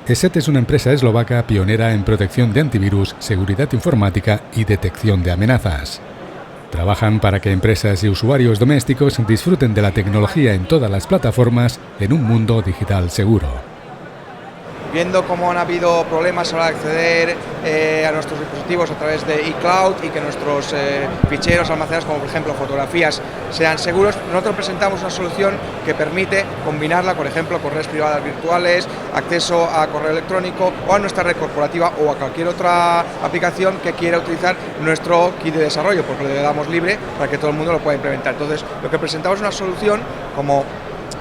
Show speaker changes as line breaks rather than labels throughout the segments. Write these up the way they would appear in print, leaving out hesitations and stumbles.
ESET es una empresa eslovaca pionera en protección de antivirus, seguridad informática y detección de amenazas. Trabajan para que empresas y usuarios domésticos disfruten de la tecnología en todas las plataformas en un mundo digital seguro.
Viendo cómo han habido problemas a la hora de acceder a nuestros dispositivos a través de iCloud y que nuestros ficheros almacenados, como por ejemplo fotografías, sean seguros, nosotros presentamos una solución que permite combinarla, por ejemplo, con redes privadas virtuales, acceso a correo electrónico o a nuestra red corporativa o a cualquier otra aplicación que quiera utilizar nuestro kit de desarrollo, porque le damos libre para que todo el mundo lo pueda implementar. Entonces, lo que presentamos es una solución como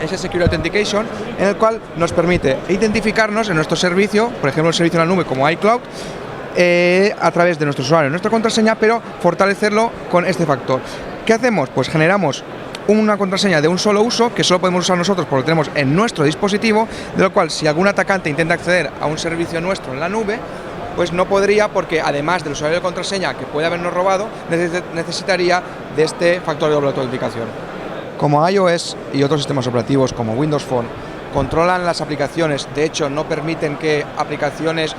ese Secure Authentication, en el cual nos permite identificarnos en nuestro servicio, por ejemplo el servicio en la nube como iCloud, a través de nuestro usuario, nuestra contraseña, pero fortalecerlo con este factor. ¿Qué hacemos? Pues generamos una contraseña de un solo uso que solo podemos usar nosotros porque lo tenemos en nuestro dispositivo, de lo cual si algún atacante intenta acceder a un servicio nuestro en la nube, pues no podría, porque además del usuario de contraseña que puede habernos robado, necesitaría de este factor de doble autenticación. Como iOS y otros sistemas operativos como Windows Phone controlan las aplicaciones, de hecho no permiten que aplicaciones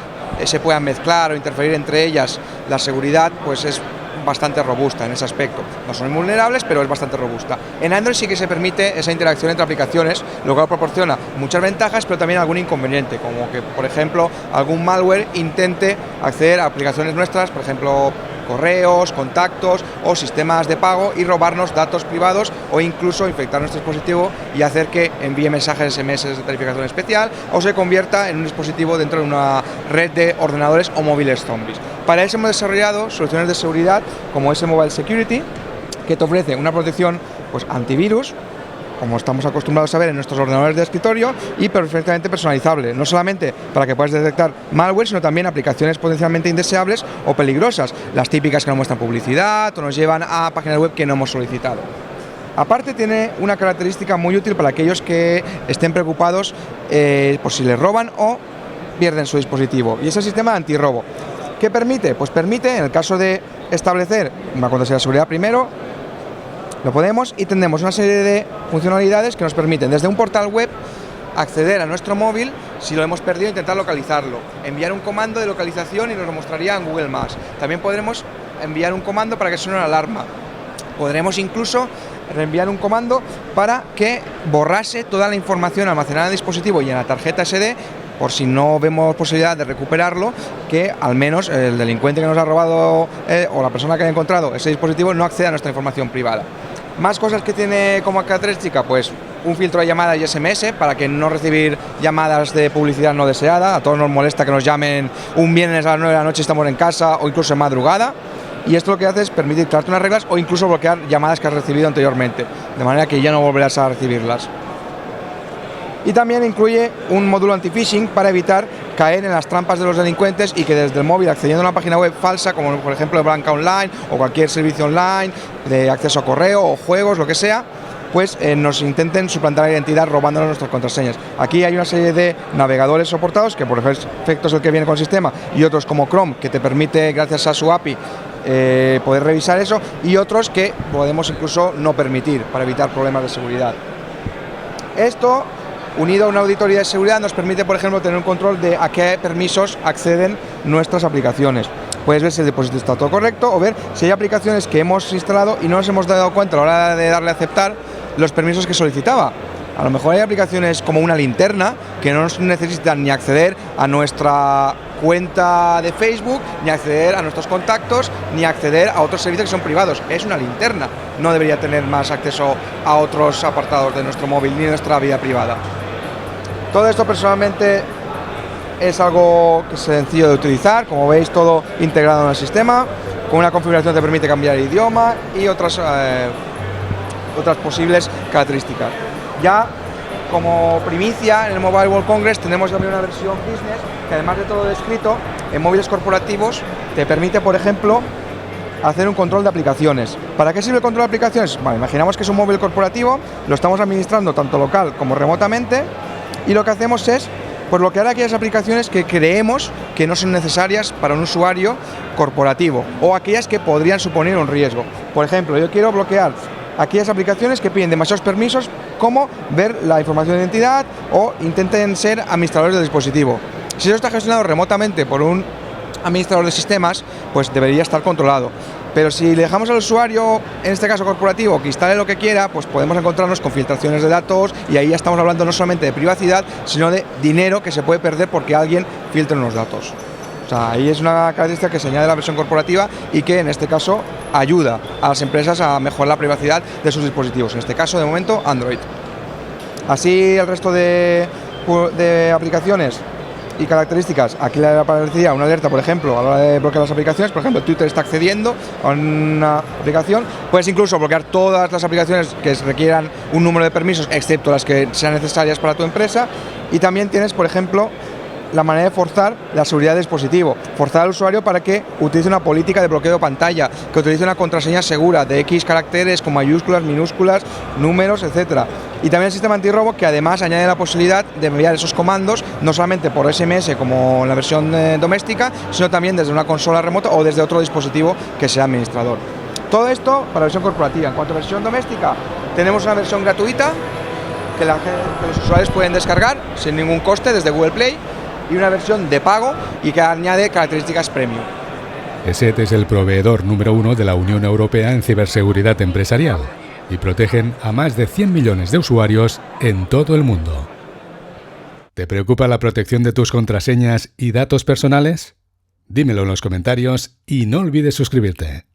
se puedan mezclar o interferir entre ellas, la seguridad pues es bastante robusta en ese aspecto. No son invulnerables, pero es bastante robusta. En Android sí que se permite esa interacción entre aplicaciones, lo cual proporciona muchas ventajas, pero también algún inconveniente, como que, por ejemplo, algún malware intente acceder a aplicaciones nuestras, por ejemplo, correos, contactos o sistemas de pago y robarnos datos privados o incluso infectar nuestro dispositivo y hacer que envíe mensajes SMS de tarificación especial o se convierta en un dispositivo dentro de una red de ordenadores o móviles zombies. Para eso hemos desarrollado soluciones de seguridad como ese Mobile Security, que te ofrece una protección pues, antivirus, como estamos acostumbrados a ver en nuestros ordenadores de escritorio, y perfectamente personalizable, no solamente para que puedas detectar malware, sino también aplicaciones potencialmente indeseables o peligrosas, las típicas que nos muestran publicidad o nos llevan a páginas web que no hemos solicitado. Aparte tiene una característica muy útil para aquellos que estén preocupados por si les roban o pierden su dispositivo, y es el sistema antirrobo. ¿Qué permite? Pues permite, en el caso de establecer una contraseña de seguridad primero, lo podemos y tendremos una serie de funcionalidades que nos permiten desde un portal web acceder a nuestro móvil si lo hemos perdido, intentar localizarlo, enviar un comando de localización y nos lo mostraría en Google Maps. También podremos enviar un comando para que suene una alarma. Podremos incluso reenviar un comando para que borrase toda la información almacenada en el dispositivo y en la tarjeta SD, por si no vemos posibilidad de recuperarlo, que al menos el delincuente que nos ha robado o la persona que haya encontrado ese dispositivo no acceda a nuestra información privada. Más cosas que tiene como característica, pues un filtro de llamadas y SMS para que no recibir llamadas de publicidad no deseada. A todos nos molesta que nos llamen un viernes a las 9 de la noche, estamos en casa o incluso en madrugada. Y esto lo que hace es permitir crearte unas reglas o incluso bloquear llamadas que has recibido anteriormente, de manera que ya no volverás a recibirlas. Y también incluye un módulo anti-phishing para evitar caer en las trampas de los delincuentes y que desde el móvil, accediendo a una página web falsa, como por ejemplo Banca Online o cualquier servicio online de acceso a correo o juegos, lo que sea, pues nos intenten suplantar la identidad robándonos nuestras contraseñas. Aquí hay una serie de navegadores soportados, que por efecto es el que viene con el sistema, y otros como Chrome, que te permite, gracias a su API, poder revisar eso, y otros que podemos incluso no permitir para evitar problemas de seguridad. Esto, unido a una auditoría de seguridad, nos permite, por ejemplo, tener un control de a qué permisos acceden nuestras aplicaciones. Puedes ver si el dispositivo está todo correcto o ver si hay aplicaciones que hemos instalado y no nos hemos dado cuenta a la hora de darle a aceptar los permisos que solicitaba. A lo mejor hay aplicaciones como una linterna que no nos necesitan ni acceder a nuestra cuenta de Facebook, ni acceder a nuestros contactos, ni acceder a otros servicios que son privados. Es una linterna, no debería tener más acceso a otros apartados de nuestro móvil ni de nuestra vida privada. Todo esto personalmente es algo que es sencillo de utilizar, como veis, todo integrado en el sistema, con una configuración que te permite cambiar el idioma y otras posibles características. Ya como primicia en el Mobile World Congress tenemos también una versión business que, además de todo descrito, en móviles corporativos te permite, por ejemplo, hacer un control de aplicaciones. ¿Para qué sirve el control de aplicaciones? Bueno, imaginamos que es un móvil corporativo, lo estamos administrando tanto local como remotamente, y lo que hacemos es pues bloquear aquellas aplicaciones que creemos que no son necesarias para un usuario corporativo o aquellas que podrían suponer un riesgo. Por ejemplo, yo quiero bloquear aquellas aplicaciones que piden demasiados permisos, como ver la información de identidad o intenten ser administradores del dispositivo. Si eso está gestionado remotamente por un administrador de sistemas, pues debería estar controlado. Pero si le dejamos al usuario, en este caso corporativo, que instale lo que quiera, pues podemos encontrarnos con filtraciones de datos y ahí ya estamos hablando no solamente de privacidad, sino de dinero que se puede perder porque alguien filtre unos datos. O sea, ahí es una característica que se añade a la versión corporativa y que en este caso ayuda a las empresas a mejorar la privacidad de sus dispositivos. En este caso, de momento, Android. Así el resto de aplicaciones y características, aquí le aparecería una alerta, por ejemplo, a la hora de bloquear las aplicaciones. Por ejemplo, Twitter está accediendo a una aplicación, puedes incluso bloquear todas las aplicaciones que requieran un número de permisos, excepto las que sean necesarias para tu empresa, y también tienes, por ejemplo, la manera de forzar la seguridad del dispositivo, forzar al usuario para que utilice una política de bloqueo de pantalla, que utilice una contraseña segura de X caracteres con mayúsculas, minúsculas, números, etcétera. Y también el sistema antirrobo, que además añade la posibilidad de enviar esos comandos no solamente por SMS como en la versión doméstica, sino también desde una consola remota o desde otro dispositivo que sea administrador. Todo esto para la versión corporativa. En cuanto a versión doméstica, tenemos una versión gratuita que los usuarios pueden descargar sin ningún coste desde Google Play, y una versión de pago y que añade características premium.
ESET es el proveedor número 1 de la Unión Europea en ciberseguridad empresarial y protegen a más de 100 millones de usuarios en todo el mundo. ¿Te preocupa la protección de tus contraseñas y datos personales? Dímelo en los comentarios y no olvides suscribirte.